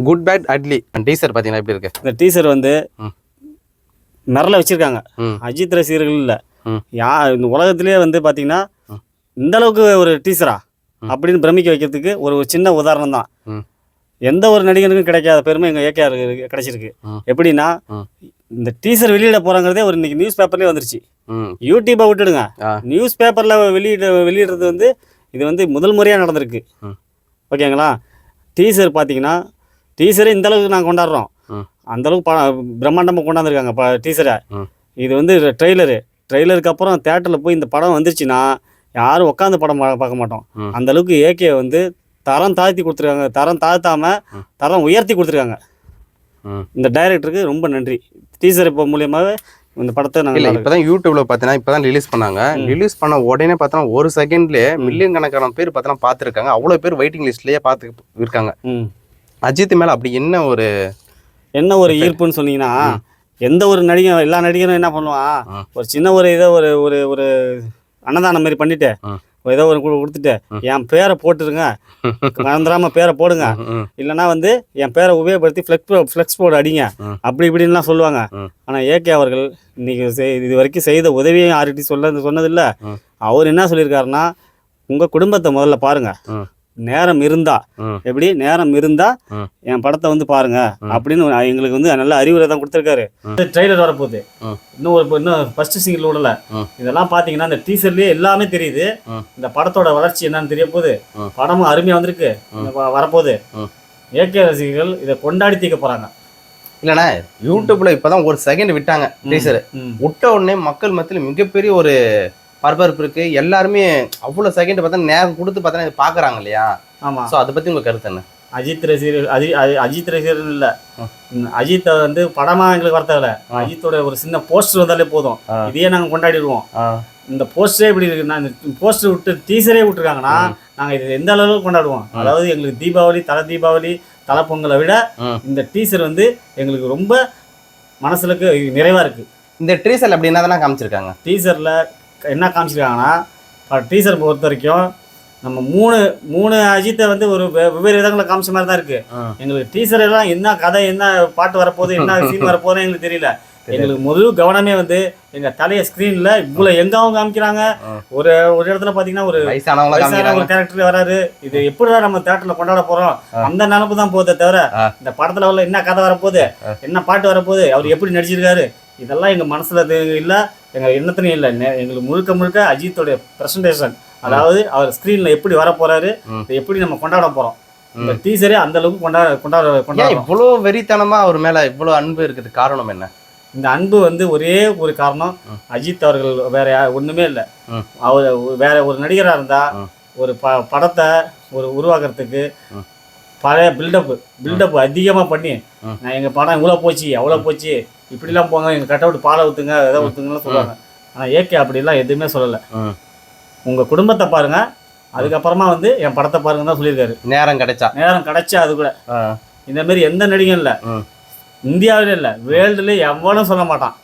Good bad Atlee teaser பார்த்தீங்கன்னா எப்படி இருக்கு? இந்த டீசர் வந்து மிரள வச்சிருக்காங்க. அஜித் ரசிகர்கள் இல்லை, இந்த உலகத்திலேயே வந்து பார்த்தீங்கன்னா இந்த அளவுக்கு ஒரு டீசரா அப்படின்னு பிரமிக்க வைக்கிறதுக்கு ஒரு சின்ன உதாரணம் தான். எந்த ஒரு நடிகனுக்கும் கிடைக்காத பெருமை எங்கள் ஏகேஆர் கிடைச்சிருக்கு. எப்படின்னா இந்த டீசர் வெளியிட போகிறாங்கிறதே ஒரு இன்னைக்கு நியூஸ் பேப்பர்லேயே வந்துருச்சு. யூடியூப்பை விட்டுடுங்க, நியூஸ் பேப்பரில் வெளியிடுறது வந்து இது வந்து முதல் முறையாக நடந்திருக்கு. ஓகேங்களா? டீசர் பார்த்தீங்கன்னா டீசரே இந்த அளவுக்கு நாங்கள் கொண்டாடுறோம், அந்தளவுக்கு பிரம்மாண்டமாக கொண்டாந்துருக்காங்க டீசரை. இது வந்து ட்ரெய்லருக்கு அப்புறம் தேட்டரில் போய் இந்த படம் வந்துருச்சுன்னா யாரும் உட்காந்து படம் பார்க்க மாட்டோம். அந்த அளவுக்கு ஏகே வந்து தரம் தாழ்த்தி கொடுத்துருக்காங்க, தரம் தாழ்த்தாமல் தரம் உயர்த்தி கொடுத்துருக்காங்க. இந்த டைரக்டருக்கு ரொம்ப நன்றி. டீசர் இப்போ மூலியமாகவே இந்த படத்தை நாங்கள் இப்போதான் யூடியூப்ல பார்த்தீங்கன்னா இப்போ தான் ரிலீஸ் பண்ணாங்க. ரிலீஸ் பண்ண உடனே பார்த்தோன்னா ஒரு செகண்ட்லேயே மில்லியன் கணக்கான பேர் பார்த்தோன்னா பார்த்துருக்காங்க. அவ்வளோ பேர் வெயிட்டிங் லிஸ்ட்லேயே பார்த்து இருக்காங்க. அஜித் மேலே அப்படி என்ன ஒரு ஈர்ப்புன்னு சொன்னீங்கன்னா, எந்த ஒரு நடிகர் எல்லா நடிகரும் என்ன பண்ணுவான், ஒரு சின்ன ஒரு இதை ஒரு அன்னதானம் மாதிரி பண்ணிட்டு ஏதோ ஒரு கொடுத்துட்டு என் பேரை போட்டுருங்க, மறந்துடாம பேரை போடுங்க, இல்லைன்னா வந்து என் பேரை உபயோகப்படுத்தி ஃப்ளெக்ஸ் போர்டு அடிங்க, அப்படி இப்படின்லாம் சொல்லுவாங்க. ஆனால் ஏகே அவர்கள் இன்னைக்கு இது வரைக்கும் செய்த உதவியும் யார்கிட்டையும் சொன்னதில்லை. அவர் என்ன சொல்லியிருக்காருன்னா, உங்கள் குடும்பத்தை முதல்ல பாருங்க, நேரம் இருந்தா என் படத்தை வந்து பாருங்க அப்படின்னு எங்களுக்கு வந்து நல்ல அறிவுரை தான் கொடுத்துருக்காரு. ட்ரெய்லர் வரப்போகுது, இன்னும் ஃபர்ஸ்ட் சிங்கிள் விடல. இதெல்லாம் பார்த்தீங்கன்னா இந்த டீசர்லேயே எல்லாமே தெரியுது. இந்த படத்தோட வளர்ச்சி என்னன்னு தெரிய போகுது. படமும் அருமையாக வந்திருக்கு, வரப்போகுது. ஏகே ரசிகர்கள் இதை கொண்டாடி தீர்க்க போறாங்க. இல்லைண்ணா, யூடியூப்ல இப்போதான் ஒரு செகண்ட் விட்டாங்க டீசர். விட்ட உடனே மக்கள் மத்தியில் மிகப்பெரிய ஒரு பரபரப்பு இருக்கு. எல்லாருமே அவ்வளோ செகண்ட் பார்த்தா நேரம் கொடுத்து பார்த்தா இது பார்க்குறாங்க இல்லையா? ஆமாம். ஸோ அதை பற்றி உங்கள் கருத்து என்ன? அஜித் ரசிகர்கள் இல்லை, அஜித்தை வந்து படமாக எங்களுக்கு வரதில்லை. அஜித்தோட ஒரு சின்ன போஸ்டர் வந்தாலே போதும், இதையே நாங்கள் கொண்டாடிடுவோம். இந்த போஸ்டரே இப்படி இருக்கு, நான் இந்த போஸ்டர் விட்டு டீசரே விட்டுருக்காங்கன்னா நாங்கள் இது எந்த அளவுக்கு கொண்டாடுவோம். அதாவது எங்களுக்கு தீபாவளி தலை பொங்கலை விட இந்த டீசர் வந்து எங்களுக்கு ரொம்ப மனசுக்கு நிறைவாக இருக்குது. இந்த டீசரில் அப்படி என்ன காமிச்சிருக்காங்க? டீசரில் என்ன காமிச்சிருக்காங்கன்னா, டீசர் பொறுத்த வரைக்கும் நம்ம மூணு அஜித்தை வந்து ஒரு வெவ்வேறு விதங்களில் காமிச்ச மாதிரி தான் இருக்குது. எங்களுக்கு டீசர் எல்லாம் என்ன கதை, என்ன பாட்டு வரப்போகுது, என்ன சீன் வரப்போகுதுன்னு எங்களுக்கு தெரியல. எங்களுக்கு முதல் கவனமே வந்து எங்கள் தலையை ஸ்க்ரீனில் இவ்வளோ எங்காவும் காமிக்கிறாங்க. ஒரு இடத்துல பார்த்தீங்கன்னா ஒரு வயசான ஒரு கேரக்டர் வராரு. இது எப்படிதான் நம்ம தேட்டரில் கொண்டாட போகிறோம் அந்த நினப்பு தான் போதே தவிர இந்த படத்தில் உள்ள என்ன கதை வரப்போகுது, என்ன பாட்டு வரப்போகுது, அவர் எப்படி நடிச்சிருக்காரு, இதெல்லாம் எங்கள் மனசில் இல்லை, எங்கள் எண்ணத்துலையும் இல்லை. எங்களுக்கு முழுக்க அஜித்தோடைய ப்ரெசன்டேஷன், அதாவது அவர் ஸ்க்ரீனில் எப்படி வரப்போறாரு, எப்படி நம்ம கொண்டாட போகிறோம். இந்த டீசரே அந்த அளவுக்கு கொண்டாட இவ்வளோ வெறித்தனமாக அவர் மேலே இவ்வளோ அன்பு இருக்குது. காரணம் என்ன? இந்த அன்பு வந்து ஒரே ஒரு காரணம், அஜித் அவர்கள் வேற ஒன்றுமே இல்லை. அவர் வேற ஒரு நடிகராக இருந்தால் ஒரு படத்தை உருவாக்குறதுக்கு பழைய பில்டப் அதிகமாக பண்ணி, நான் எங்கள் படம் இவ்வளோ போச்சு அவ்வளோ போச்சு, இப்படிலாம் போங்க, எங்கள் கட்ட விட்டு பாலை ஊற்றுங்க எதை ஊற்றுங்கலாம் சொல்லுவாங்க. ஆனால் ஏகே அப்படிலாம் எதுவுமே சொல்லலை. உங்கள் குடும்பத்தை பாருங்க, அதுக்கப்புறமா வந்து என் படத்தை பாருங்க தான் சொல்லியிருக்காரு. நேரம் கிடைச்சா அது கூட இந்த மாதிரி எந்த நடிகன் இல்லை, இந்தியாவிலே இல்லை, வேர்ல்டுல எவனும் சொல்ல மாட்டான்.